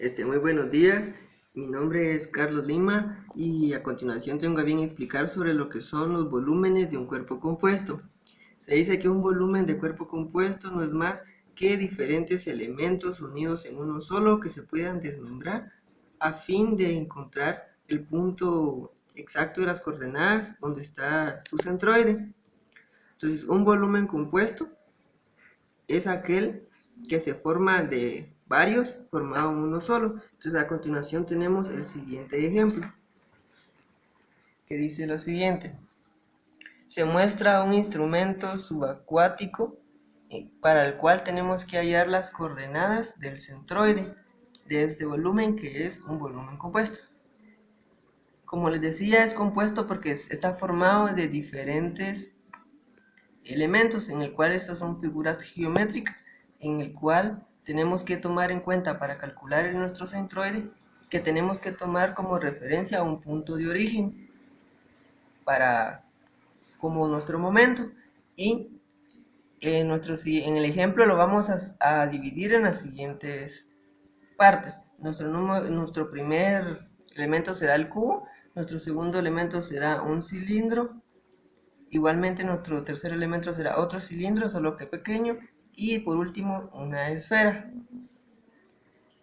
Muy buenos días, mi nombre es Carlos Lima y a continuación tengo a bien explicar sobre lo que son los volúmenes de un cuerpo compuesto. Se dice que un volumen de cuerpo compuesto no es más que diferentes elementos unidos en uno solo que se puedan desmembrar a fin de encontrar el punto exacto de las coordenadas donde está su centroide. Entonces, un volumen compuesto es aquel que se forma de varios formado en uno solo. Entonces a continuación tenemos el siguiente ejemplo, que dice lo siguiente. Se muestra un instrumento subacuático para el cual tenemos que hallar las coordenadas del centroide de este volumen, que es un volumen compuesto. Como les decía, es compuesto porque está formado de diferentes elementos, en el cual estas son figuras geométricas, en el cual tenemos que tomar en cuenta para calcular nuestro centroide, que tenemos que tomar como referencia a un punto de origen para como nuestro momento, y en el ejemplo lo vamos a dividir en las siguientes partes. Nuestro primer elemento será el cubo, nuestro segundo elemento será un cilindro. Igualmente nuestro tercer elemento será otro cilindro, solo que pequeño, y por último una esfera.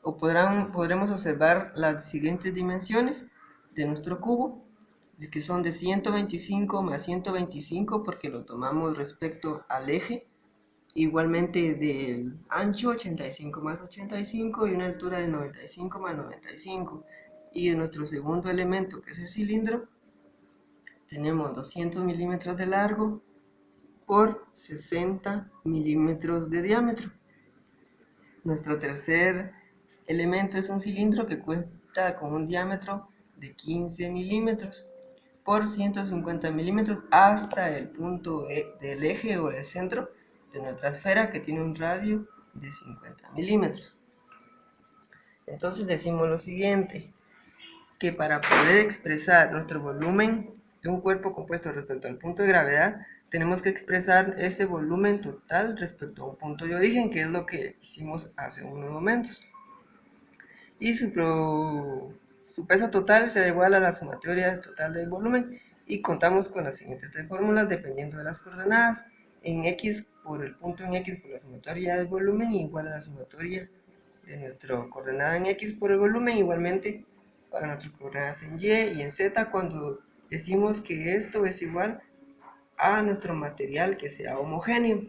Podremos observar las siguientes dimensiones de nuestro cubo, que son de 125 más 125 porque lo tomamos respecto al eje, igualmente del ancho 85 más 85 y una altura de 95 más 95. Y de nuestro segundo elemento, que es el cilindro, tenemos 200 milímetros de largo por 60 milímetros de diámetro. Nuestro tercer elemento es un cilindro que cuenta con un diámetro de 15 milímetros por 150 milímetros hasta el punto del eje o el centro de nuestra esfera, que tiene un radio de 50 milímetros. Entonces decimos lo siguiente, que para poder expresar nuestro volumen de un cuerpo compuesto respecto al punto de gravedad, tenemos que expresar ese volumen total respecto a un punto de origen, que es lo que hicimos hace unos momentos. Y su peso total será igual a la sumatoria total del volumen, y contamos con las siguientes tres fórmulas dependiendo de las coordenadas. En x por el punto en x por la sumatoria del volumen igual a la sumatoria de nuestra coordenada en x por el volumen, igualmente para nuestras coordenadas en y y en z, cuando decimos que esto es igual a nuestro material que sea homogéneo.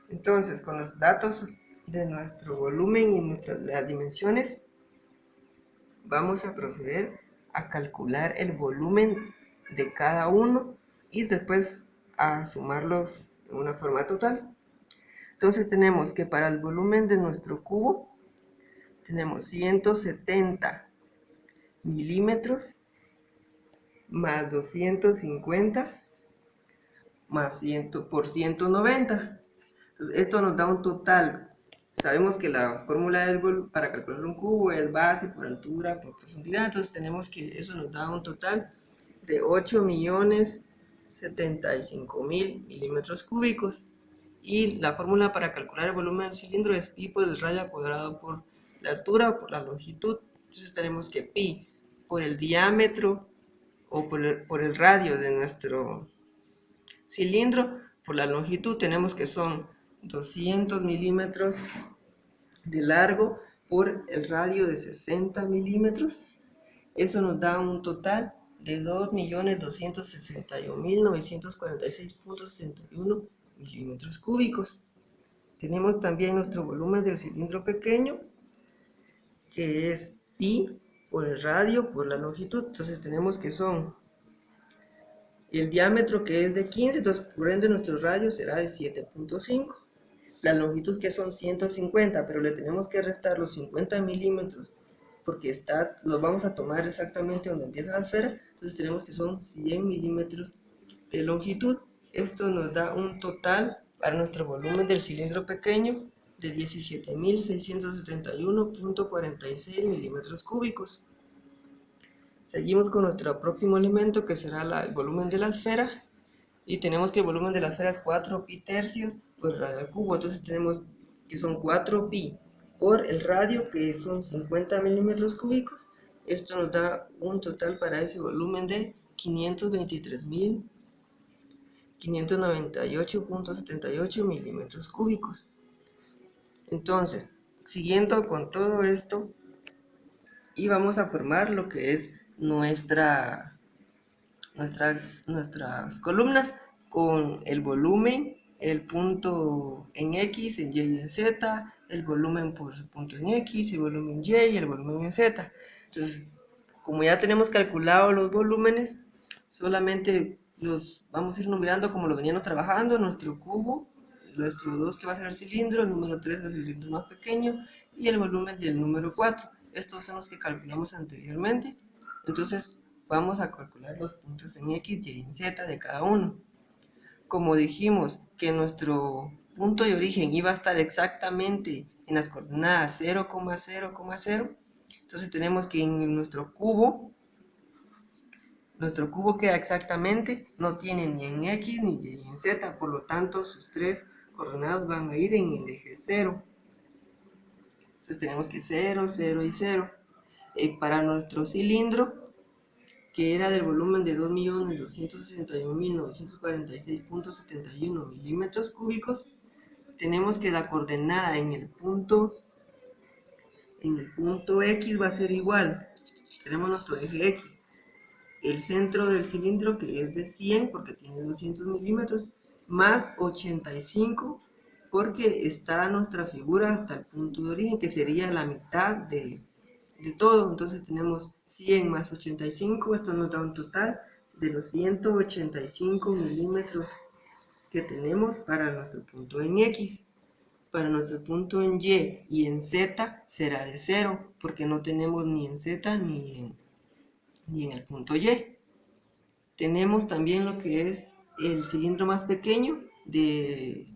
Entonces, con los datos de nuestro volumen y las dimensiones, vamos a proceder a calcular el volumen de cada uno y después a sumarlos de una forma total. Entonces tenemos que para el volumen de nuestro cubo tenemos 170 milímetros más 250 más 100 por 190. Entonces, esto nos da un total. Sabemos que la fórmula para calcular un cubo es base por altura por profundidad, entonces tenemos que eso nos da un total de 8.075.000 milímetros cúbicos. Y la fórmula para calcular el volumen del cilindro es pi por el radio al cuadrado por la altura o por la longitud. Entonces tenemos que pi por el diámetro o por el radio de nuestro cilindro por la longitud, tenemos que son 200 milímetros de largo por el radio de 60 milímetros. Eso nos da un total de 2.261.946.71 milímetros cúbicos. Tenemos también nuestro volumen del cilindro pequeño, que es pi por el radio por la longitud. Entonces tenemos que son el diámetro, que es de 15, entonces por ende nuestro radio será de 7.5. La longitud, que son 150, pero le tenemos que restar los 50 milímetros porque los vamos a tomar exactamente donde empieza la esfera, entonces tenemos que son 100 milímetros de longitud. Esto nos da un total para nuestro volumen del cilindro pequeño de 17.671.46 milímetros cúbicos. Seguimos con nuestro próximo elemento, que será el volumen de la esfera, y tenemos que el volumen de la esfera es 4 pi tercios por radio al cubo. Entonces tenemos que son 4 pi por el radio, que son 50 milímetros cúbicos. Esto nos da un total para ese volumen de 523.598.78 milímetros cúbicos. Entonces, siguiendo con todo esto, y vamos a formar lo que es nuestras columnas con el volumen, el punto en X, en Y y en Z, el volumen por su punto en X, el volumen en Y y el volumen en Z. Entonces, como ya tenemos calculado los volúmenes, solamente los vamos a ir numerando como lo veníamos trabajando. Nuestro cubo, nuestro 2 que va a ser el cilindro, el número 3 es el cilindro más pequeño y el volumen del número 4. Estos son los que calculamos anteriormente. Entonces vamos a calcular los puntos en X, Y y en Z de cada uno. Como dijimos que nuestro punto de origen iba a estar exactamente en las coordenadas 0,0,0, entonces tenemos que en nuestro cubo queda exactamente, no tiene ni en X ni Y en Z, por lo tanto sus tres coordenadas van a ir en el eje 0. Entonces tenemos que 0, 0 y 0. Para nuestro cilindro, que era del volumen de 2.261.946.71 milímetros cúbicos, tenemos que la coordenada en el punto X va a ser igual. Tenemos nuestro eje X. El centro del cilindro, que es de 100 porque tiene 200 milímetros, más 85 porque está nuestra figura hasta el punto de origen, que sería la mitad de todo. Entonces tenemos 100 más 85, esto nos da un total de los 185 milímetros que tenemos para nuestro punto en X. Para nuestro punto en Y y en Z será de 0, porque no tenemos ni en Z ni en el punto Y. Tenemos también lo que es el cilindro más pequeño de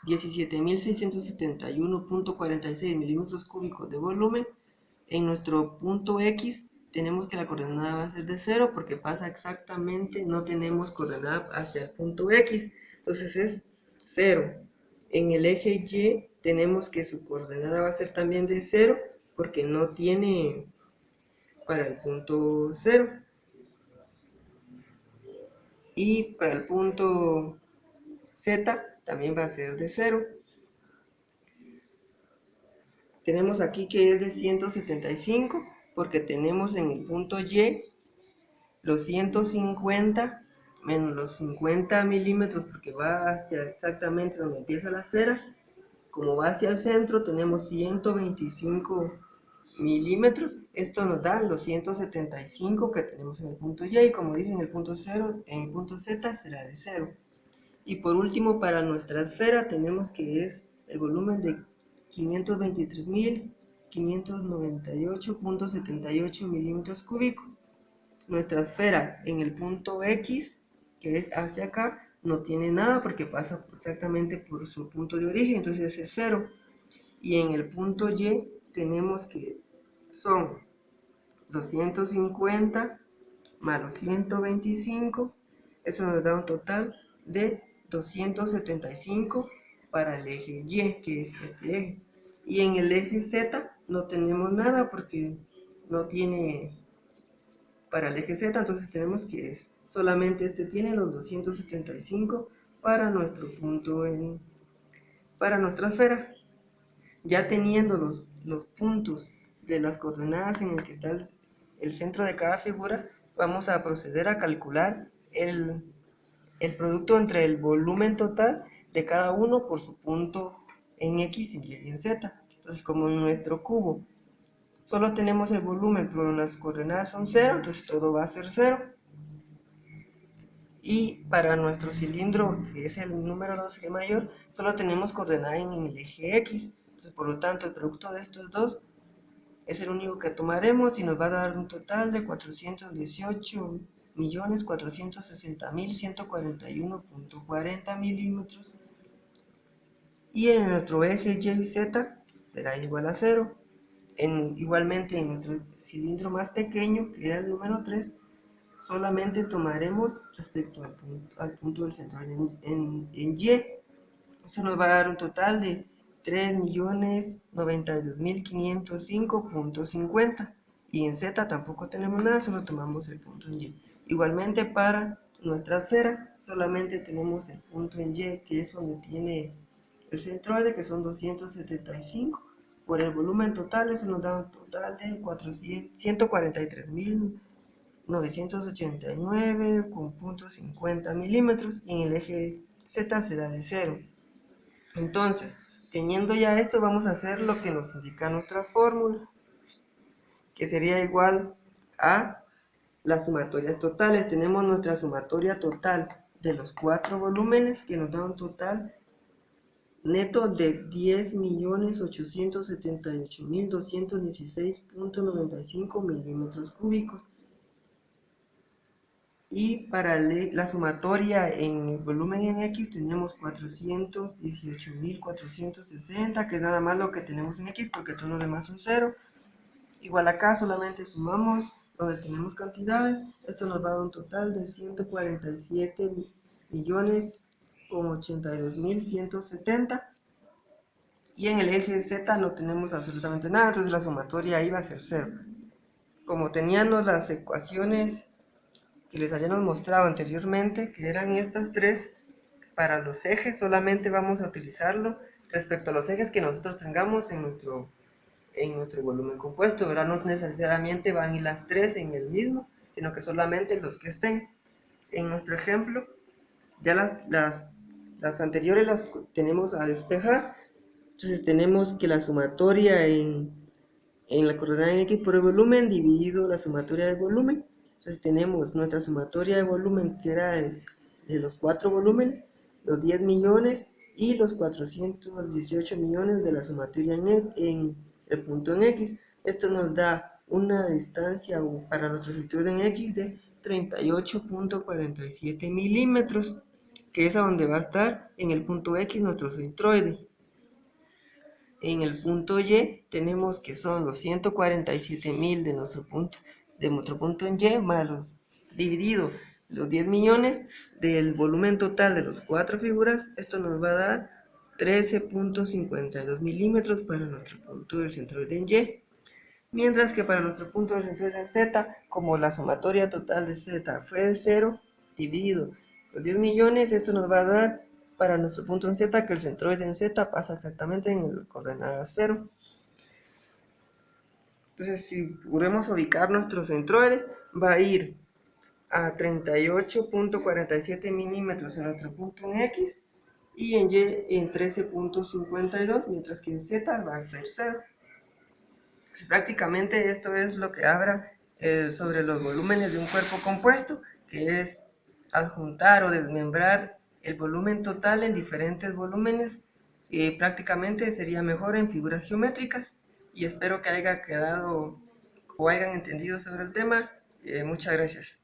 17.671.46 milímetros cúbicos de volumen. En nuestro punto X tenemos que la coordenada va a ser de 0 porque pasa exactamente, no tenemos coordenada hacia el punto X, entonces es 0. En el eje Y tenemos que su coordenada va a ser también de 0 porque no tiene para el punto 0. Y para el punto Z también va a ser de 0. Tenemos aquí que es de 175 porque tenemos en el punto Y los 150 menos los 50 milímetros porque va hacia exactamente donde empieza la esfera. Como va hacia el centro tenemos 125 milímetros. Esto nos da los 175 que tenemos en el punto Y, y como dije en el punto 0, en el punto Z será de 0. Y por último, para nuestra esfera tenemos que es el volumen de 523.598.78 milímetros cúbicos. Nuestra esfera en el punto X, que es hacia acá, no tiene nada porque pasa exactamente por su punto de origen, entonces es 0. Y en el punto Y tenemos que son 250 más los 125, eso nos da un total de 275 para el eje Y, que es este eje. Y en el eje Z no tenemos nada porque no tiene para el eje Z, entonces tenemos que es solamente este tiene los 275 para nuestro punto para nuestra esfera. Ya teniendo los puntos de las coordenadas en el que está el centro de cada figura, vamos a proceder a calcular el producto entre el volumen total de cada uno por su punto en X y en Z. Entonces, como en nuestro cubo solo tenemos el volumen, pero las coordenadas son 0, entonces todo va a ser 0. Y para nuestro cilindro, que es el número 2, el mayor, solo tenemos coordenada en el eje X. Entonces, por lo tanto, el producto de estos dos es el único que tomaremos y nos va a dar un total de 418.460.141.40 milímetros. Y en nuestro eje Y y Z será igual a 0. Igualmente en nuestro cilindro más pequeño, que era el número 3, solamente tomaremos respecto al punto del centro en Y. Eso nos va a dar un total de 3.092.505.50, y en Z tampoco tenemos nada, solo tomamos el punto en Y. Igualmente para nuestra esfera solamente tenemos el punto en Y, que es donde tiene el centroide, que son 275. Por el volumen total, eso nos da un total de 143.989,50 milímetros, y en el eje Z será de 0. Entonces, teniendo ya esto, vamos a hacer lo que nos indica nuestra fórmula, que sería igual a las sumatorias totales. Tenemos nuestra sumatoria total de los 4 volúmenes, que nos da un total neto de 10.878.216.95 milímetros cúbicos. Y para la sumatoria en el volumen en X tenemos 418.460, que es nada más lo que tenemos en X, porque todos los demás son 0. Igual acá solamente sumamos donde tenemos cantidades. Esto nos va a dar un total de 147.082.170. Y en el eje Z no tenemos absolutamente nada, entonces la sumatoria ahí va a ser 0. Como teníamos las ecuaciones que les habíamos mostrado anteriormente, que eran estas tres, para los ejes solamente vamos a utilizarlo respecto a los ejes que nosotros tengamos en nuestro volumen compuesto, ¿verdad? No necesariamente van a ir las tres en el mismo, sino que solamente los que estén. En nuestro ejemplo, ya las anteriores las tenemos a despejar. Entonces tenemos que la sumatoria en la coordenada en X por el volumen dividido la sumatoria de volumen. Entonces tenemos nuestra sumatoria de volumen, que era de los 4 volúmenes, los 10 millones y los 418 millones de la sumatoria en el punto en X. Esto nos da una distancia para nuestro centroide en X de 38.47 milímetros, que es a donde va a estar en el punto X nuestro centroide. En el punto Y tenemos que son los 147.000 de nuestro punto en Y, más dividido los 10 millones del volumen total de los 4 figuras. Esto nos va a dar 13.52 milímetros para nuestro punto del centroide en Y. Mientras que para nuestro punto del centroide en Z, como la sumatoria total de Z fue de 0, dividido los 10 millones, esto nos va a dar para nuestro punto en Z que el centroide en Z pasa exactamente en el coordenada 0. Entonces, si podemos ubicar nuestro centroide, va a ir a 38.47 milímetros en nuestro punto en X y en Y en 13.52, mientras que en Z va a ser 0. Prácticamente esto es lo que habla sobre los volúmenes de un cuerpo compuesto, que es adjuntar o desmembrar el volumen total en diferentes volúmenes. Prácticamente sería mejor en figuras geométricas, y espero que haya quedado o hayan entendido sobre el tema. Muchas gracias.